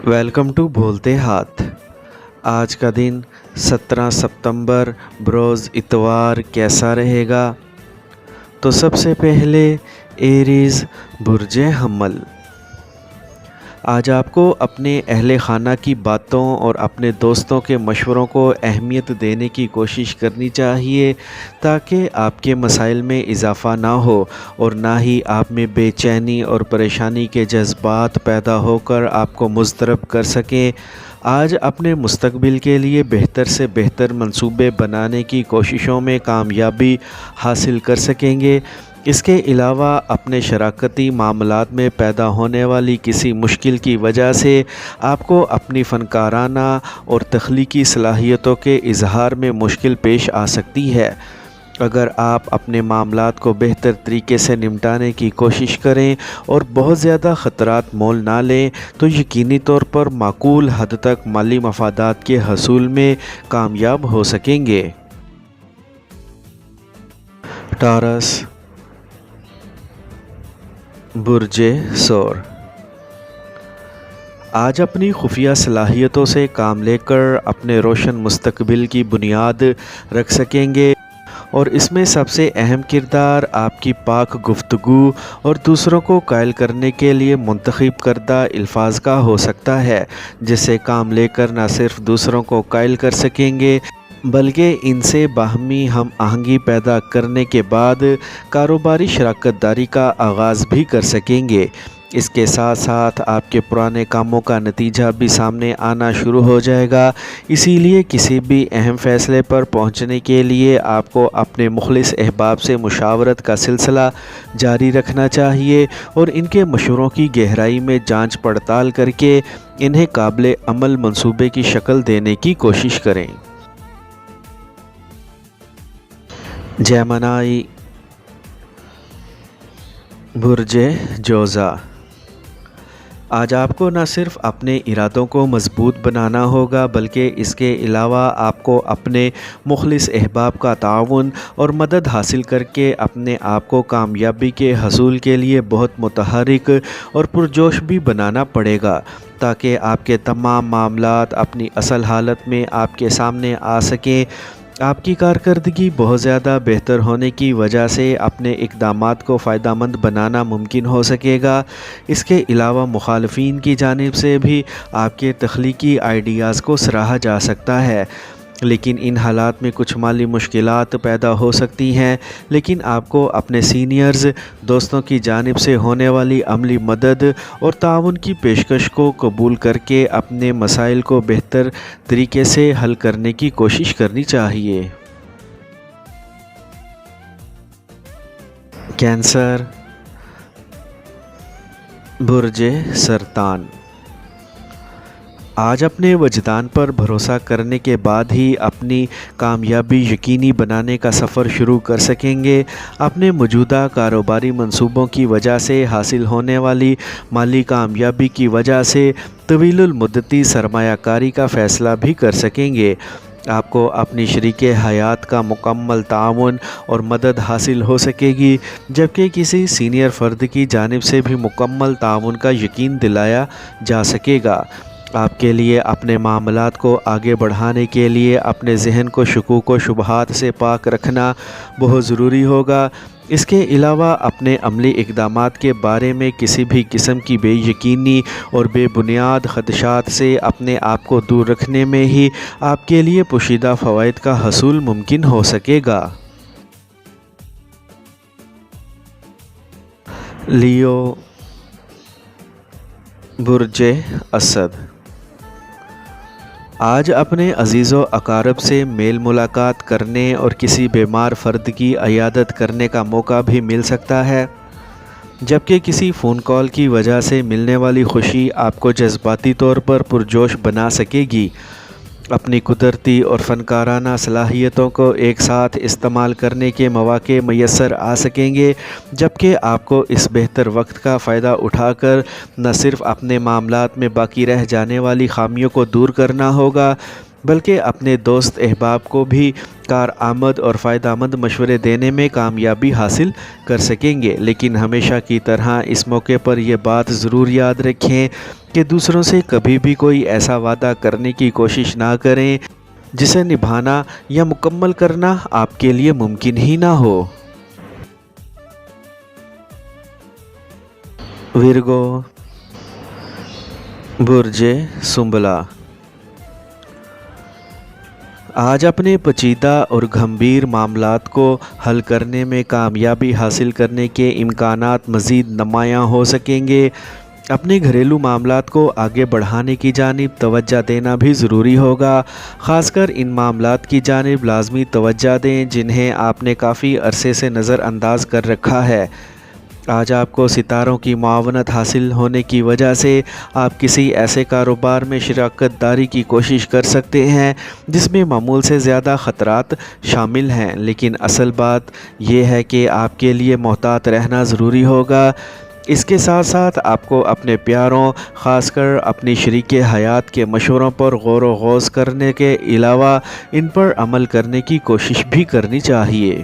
Welcome to بولتے ہاتھ۔ آج کا دن 17 ستمبر بروز اتوار کیسا رہے گا؟ تو سب سے پہلے ایریز برج حمل۔ آج آپ کو اپنے اہل خانہ کی باتوں اور اپنے دوستوں کے مشوروں کو اہمیت دینے کی کوشش کرنی چاہیے تاکہ آپ کے مسائل میں اضافہ نہ ہو اور نہ ہی آپ میں بے چینی اور پریشانی کے جذبات پیدا ہو کر آپ کو مضطرب کر سکیں۔ آج اپنے مستقبل کے لیے بہتر سے بہتر منصوبے بنانے کی کوششوں میں کامیابی حاصل کر سکیں گے۔ اس کے علاوہ اپنے شراکتی معاملات میں پیدا ہونے والی کسی مشکل کی وجہ سے آپ کو اپنی فنکارانہ اور تخلیقی صلاحیتوں کے اظہار میں مشکل پیش آ سکتی ہے۔ اگر آپ اپنے معاملات کو بہتر طریقے سے نمٹانے کی کوشش کریں اور بہت زیادہ خطرات مول نہ لیں تو یقینی طور پر معقول حد تک مالی مفادات کے حصول میں کامیاب ہو سکیں گے۔ ٹارس برج ثور۔ آج اپنی خفیہ صلاحیتوں سے کام لے کر اپنے روشن مستقبل کی بنیاد رکھ سکیں گے اور اس میں سب سے اہم کردار آپ کی پاک گفتگو اور دوسروں کو قائل کرنے کے لیے منتخب کردہ الفاظ کا ہو سکتا ہے، جس سے کام لے کر نہ صرف دوسروں کو قائل کر سکیں گے بلکہ ان سے باہمی ہم آہنگی پیدا کرنے کے بعد کاروباری شراکت داری کا آغاز بھی کر سکیں گے۔ اس کے ساتھ ساتھ آپ کے پرانے کاموں کا نتیجہ بھی سامنے آنا شروع ہو جائے گا۔ اسی لیے کسی بھی اہم فیصلے پر پہنچنے کے لیے آپ کو اپنے مخلص احباب سے مشاورت کا سلسلہ جاری رکھنا چاہیے اور ان کے مشوروں کی گہرائی میں جانچ پڑتال کر کے انہیں قابل عمل منصوبے کی شکل دینے کی کوشش کریں۔ جیمنائی برج جوزا۔ آج آپ کو نہ صرف اپنے ارادوں کو مضبوط بنانا ہوگا بلکہ اس کے علاوہ آپ کو اپنے مخلص احباب کا تعاون اور مدد حاصل کر کے اپنے آپ کو کامیابی کے حصول کے لیے بہت متحرک اور پرجوش بھی بنانا پڑے گا تاکہ آپ کے تمام معاملات اپنی اصل حالت میں آپ کے سامنے آ سکیں۔ آپ کی کارکردگی بہت زیادہ بہتر ہونے کی وجہ سے اپنے اقدامات کو فائدہ مند بنانا ممکن ہو سکے گا۔ اس کے علاوہ مخالفین کی جانب سے بھی آپ کے تخلیقی آئیڈیاز کو سراہا جا سکتا ہے، لیکن ان حالات میں کچھ مالی مشکلات پیدا ہو سکتی ہیں، لیکن آپ کو اپنے سینئرز دوستوں کی جانب سے ہونے والی عملی مدد اور تعاون کی پیشکش کو قبول کر کے اپنے مسائل کو بہتر طریقے سے حل کرنے کی کوشش کرنی چاہیے۔ کینسر برج سرطان۔ آج اپنے وجدان پر بھروسہ کرنے کے بعد ہی اپنی کامیابی یقینی بنانے کا سفر شروع کر سکیں گے۔ اپنے موجودہ کاروباری منصوبوں کی وجہ سے حاصل ہونے والی مالی کامیابی کی وجہ سے طویل المدتی سرمایہ کاری کا فیصلہ بھی کر سکیں گے۔ آپ کو اپنی شریک حیات کا مکمل تعاون اور مدد حاصل ہو سکے گی، جبکہ کسی سینئر فرد کی جانب سے بھی مکمل تعاون کا یقین دلایا جا سکے گا۔ آپ کے لیے اپنے معاملات کو آگے بڑھانے کے لیے اپنے ذہن کو شکوک و شبہات سے پاک رکھنا بہت ضروری ہوگا۔ اس کے علاوہ اپنے عملی اقدامات کے بارے میں کسی بھی قسم کی بے یقینی اور بے بنیاد خدشات سے اپنے آپ کو دور رکھنے میں ہی آپ کے لیے پوشیدہ فوائد کا حصول ممکن ہو سکے گا۔ لیو برج اسد۔ آج اپنے عزیز و اقارب سے میل ملاقات کرنے اور کسی بیمار فرد کی عیادت کرنے کا موقع بھی مل سکتا ہے، جبکہ کسی فون کال کی وجہ سے ملنے والی خوشی آپ کو جذباتی طور پر پرجوش بنا سکے گی۔ اپنی قدرتی اور فنکارانہ صلاحیتوں کو ایک ساتھ استعمال کرنے کے مواقع میسر آ سکیں گے، جبکہ آپ کو اس بہتر وقت کا فائدہ اٹھا کر نہ صرف اپنے معاملات میں باقی رہ جانے والی خامیوں کو دور کرنا ہوگا بلکہ اپنے دوست احباب کو بھی کارآمد اور فائدہ مند مشورے دینے میں کامیابی حاصل کر سکیں گے۔ لیکن ہمیشہ کی طرح اس موقع پر یہ بات ضرور یاد رکھیں کہ دوسروں سے کبھی بھی کوئی ایسا وعدہ کرنے کی کوشش نہ کریں جسے نبھانا یا مکمل کرنا آپ کے لیے ممکن ہی نہ ہو۔ ورگو، برج سنبلا، آج اپنے پیچیدہ اور گمبھیر معاملات کو حل کرنے میں کامیابی حاصل کرنے کے امکانات مزید نمایاں ہو سکیں گے۔ اپنے گھریلو معاملات کو آگے بڑھانے کی جانب توجہ دینا بھی ضروری ہوگا، خاص کر ان معاملات کی جانب لازمی توجہ دیں جنہیں آپ نے کافی عرصے سے نظر انداز کر رکھا ہے۔ آج آپ کو ستاروں کی معاونت حاصل ہونے کی وجہ سے آپ کسی ایسے کاروبار میں شراکت داری کی کوشش کر سکتے ہیں جس میں معمول سے زیادہ خطرات شامل ہیں، لیکن اصل بات یہ ہے کہ آپ کے لیے محتاط رہنا ضروری ہوگا۔ اس کے ساتھ ساتھ آپ کو اپنے پیاروں، خاص کر اپنی شریک حیات کے مشوروں پر غور و خوض کرنے کے علاوہ ان پر عمل کرنے کی کوشش بھی کرنی چاہیے۔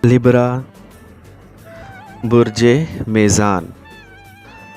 لبرا، برج میزان،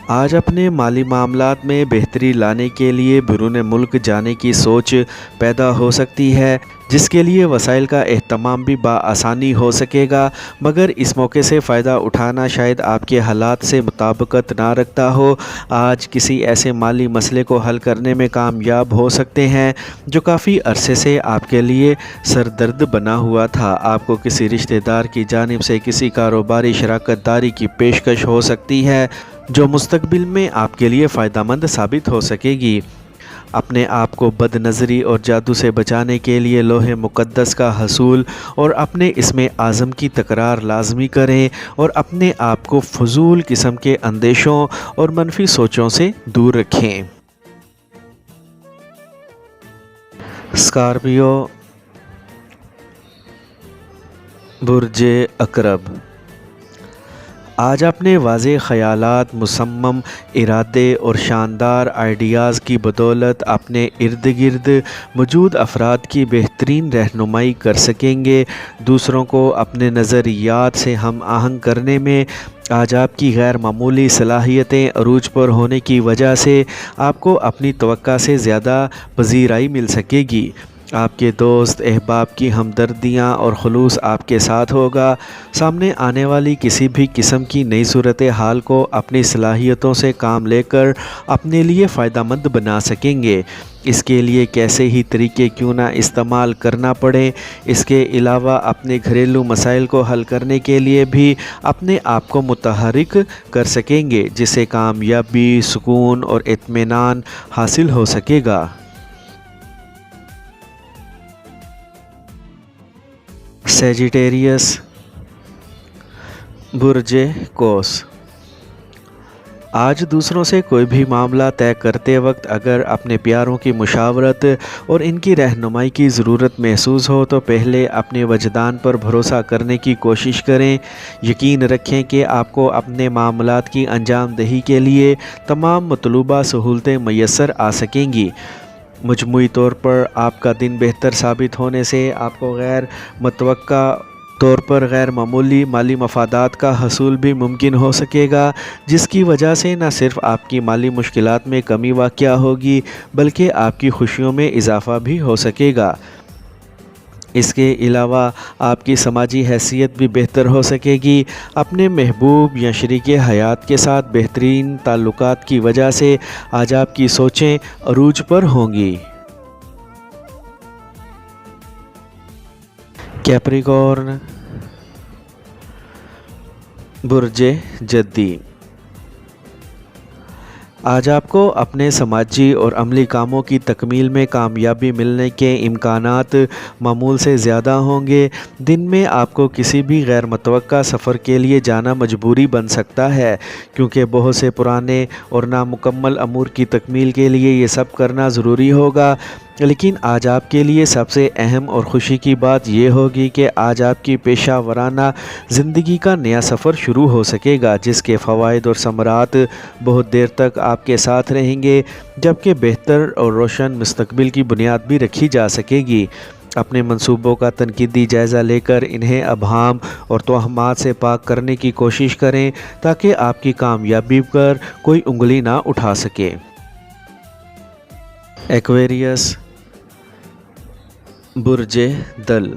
آج اپنے مالی معاملات میں بہتری لانے کے لیے بیرون ملک جانے کی سوچ پیدا ہو سکتی ہے، جس کے لیے وسائل کا اہتمام بھی بآسانی ہو سکے گا، مگر اس موقع سے فائدہ اٹھانا شاید آپ کے حالات سے مطابقت نہ رکھتا ہو۔ آج کسی ایسے مالی مسئلے کو حل کرنے میں کامیاب ہو سکتے ہیں جو کافی عرصے سے آپ کے لیے سردرد بنا ہوا تھا۔ آپ کو کسی رشتہ دار کی جانب سے کسی کاروباری شراکت داری کی پیشکش ہو سکتی ہے جو مستقبل میں آپ کے لیے فائدہ مند ثابت ہو سکے گی۔ اپنے آپ کو بد نظری اور جادو سے بچانے کے لیے لوح مقدس کا حصول اور اپنے اسم اعظم کی تکرار لازمی کریں اور اپنے آپ کو فضول قسم کے اندیشوں اور منفی سوچوں سے دور رکھیں۔ اسکارپیو، برج عقرب، آج اپنے واضح خیالات، مصمم ارادے اور شاندار آئیڈیاز کی بدولت اپنے ارد گرد موجود افراد کی بہترین رہنمائی کر سکیں گے۔ دوسروں کو اپنے نظریات سے ہم آہنگ کرنے میں آج آپ کی غیر معمولی صلاحیتیں عروج پر ہونے کی وجہ سے آپ کو اپنی توقع سے زیادہ پذیرائی مل سکے گی۔ آپ کے دوست احباب کی ہمدردیاں اور خلوص آپ کے ساتھ ہوگا۔ سامنے آنے والی کسی بھی قسم کی نئی صورتحال کو اپنی صلاحیتوں سے کام لے کر اپنے لیے فائدہ مند بنا سکیں گے۔ اس کے لیے کیسے ہی طریقے کیوں نہ استعمال کرنا پڑیں، اس کے علاوہ اپنے گھریلو مسائل کو حل کرنے کے لیے بھی اپنے آپ کو متحرک کر سکیں گے، جس سے کامیابی، سکون اور اطمینان حاصل ہو سکے گا۔ سیجیٹیریس، برج قوس، آج دوسروں سے کوئی بھی معاملہ طے کرتے وقت اگر اپنے پیاروں کی مشاورت اور ان کی رہنمائی کی ضرورت محسوس ہو تو پہلے اپنے وجدان پر بھروسہ کرنے کی کوشش کریں۔ یقین رکھیں کہ آپ کو اپنے معاملات کی انجام دہی کے لیے تمام مطلوبہ سہولتیں میسر آ سکیں گی۔ مجموعی طور پر آپ کا دن بہتر ثابت ہونے سے آپ کو غیر متوقع طور پر غیر معمولی مالی مفادات کا حصول بھی ممکن ہو سکے گا، جس کی وجہ سے نہ صرف آپ کی مالی مشکلات میں کمی واقع ہوگی بلکہ آپ کی خوشیوں میں اضافہ بھی ہو سکے گا۔ اس کے علاوہ آپ کی سماجی حیثیت بھی بہتر ہو سکے گی۔ اپنے محبوب یا شریک حیات کے ساتھ بہترین تعلقات کی وجہ سے آج آپ کی سوچیں عروج پر ہوں گی۔ کیپریکورن، برج جدی، آج آپ کو اپنے سماجی اور عملی کاموں کی تکمیل میں کامیابی ملنے کے امکانات معمول سے زیادہ ہوں گے۔ دن میں آپ کو کسی بھی غیر متوقع سفر کے لیے جانا مجبوری بن سکتا ہے، کیونکہ بہت سے پرانے اور نامکمل امور کی تکمیل کے لیے یہ سب کرنا ضروری ہوگا۔ لیکن آج آپ کے لیے سب سے اہم اور خوشی کی بات یہ ہوگی کہ آج آپ کی پیشہ ورانہ زندگی کا نیا سفر شروع ہو سکے گا، جس کے فوائد اور ثمرات بہت دیر تک آپ کے ساتھ رہیں گے، جبکہ بہتر اور روشن مستقبل کی بنیاد بھی رکھی جا سکے گی۔ اپنے منصوبوں کا تنقیدی جائزہ لے کر انہیں ابہام اور توہمات سے پاک کرنے کی کوشش کریں تاکہ آپ کی کامیابی پر کوئی انگلی نہ اٹھا سکے۔ ایکویریس، برج دل۔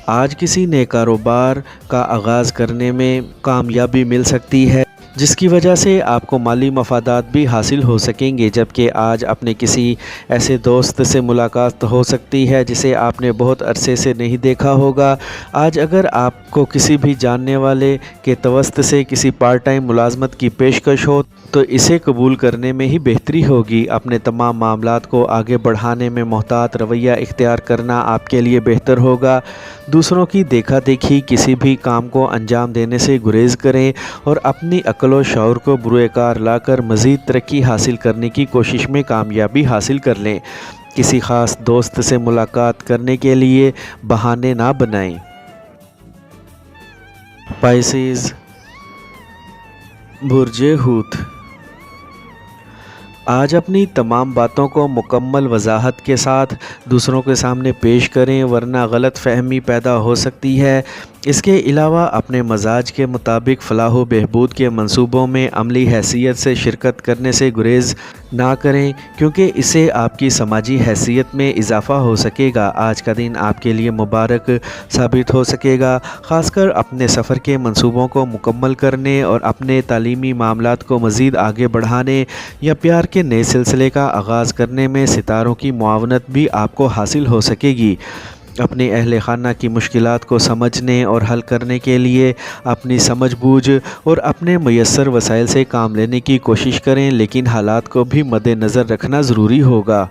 آج کسی نئے کاروبار کا آغاز کرنے میں کامیابی مل سکتی ہے جس کی وجہ سے آپ کو مالی مفادات بھی حاصل ہو سکیں گے، جبکہ آج اپنے کسی ایسے دوست سے ملاقات ہو سکتی ہے جسے آپ نے بہت عرصے سے نہیں دیکھا ہوگا۔ آج اگر آپ کو کسی بھی جاننے والے کے توسط سے کسی پارٹ ٹائم ملازمت کی پیشکش ہو تو اسے قبول کرنے میں ہی بہتری ہوگی۔ اپنے تمام معاملات کو آگے بڑھانے میں محتاط رویہ اختیار کرنا آپ کے لیے بہتر ہوگا۔ دوسروں کی دیکھا دیکھی کسی بھی کام کو انجام دینے سے گریز کریں اور اپنی عقل و شعور کو بروئے کار لا کر مزید ترقی حاصل کرنے کی کوشش میں کامیابی حاصل کر لیں۔ کسی خاص دوست سے ملاقات کرنے کے لیے بہانے نہ بنائیں۔ پائسیز، برج حوت۔ آج اپنی تمام باتوں کو مکمل وضاحت کے ساتھ دوسروں کے سامنے پیش کریں ورنہ غلط فہمی پیدا ہو سکتی ہے۔ اس کے علاوہ اپنے مزاج کے مطابق فلاح و بہبود کے منصوبوں میں عملی حیثیت سے شرکت کرنے سے گریز نہ کریں کیونکہ اسے آپ کی سماجی حیثیت میں اضافہ ہو سکے گا۔ آج کا دن آپ کے لیے مبارک ثابت ہو سکے گا، خاص کر اپنے سفر کے منصوبوں کو مکمل کرنے اور اپنے تعلیمی معاملات کو مزید آگے بڑھانے یا پیار کے نئے سلسلے کا آغاز کرنے میں ستاروں کی معاونت بھی آپ کو حاصل ہو سکے گی۔ اپنے اہل خانہ کی مشکلات کو سمجھنے اور حل کرنے کے لیے اپنی سمجھ بوجھ اور اپنے میسر وسائل سے کام لینے کی کوشش کریں، لیکن حالات کو بھی مد نظر رکھنا ضروری ہوگا۔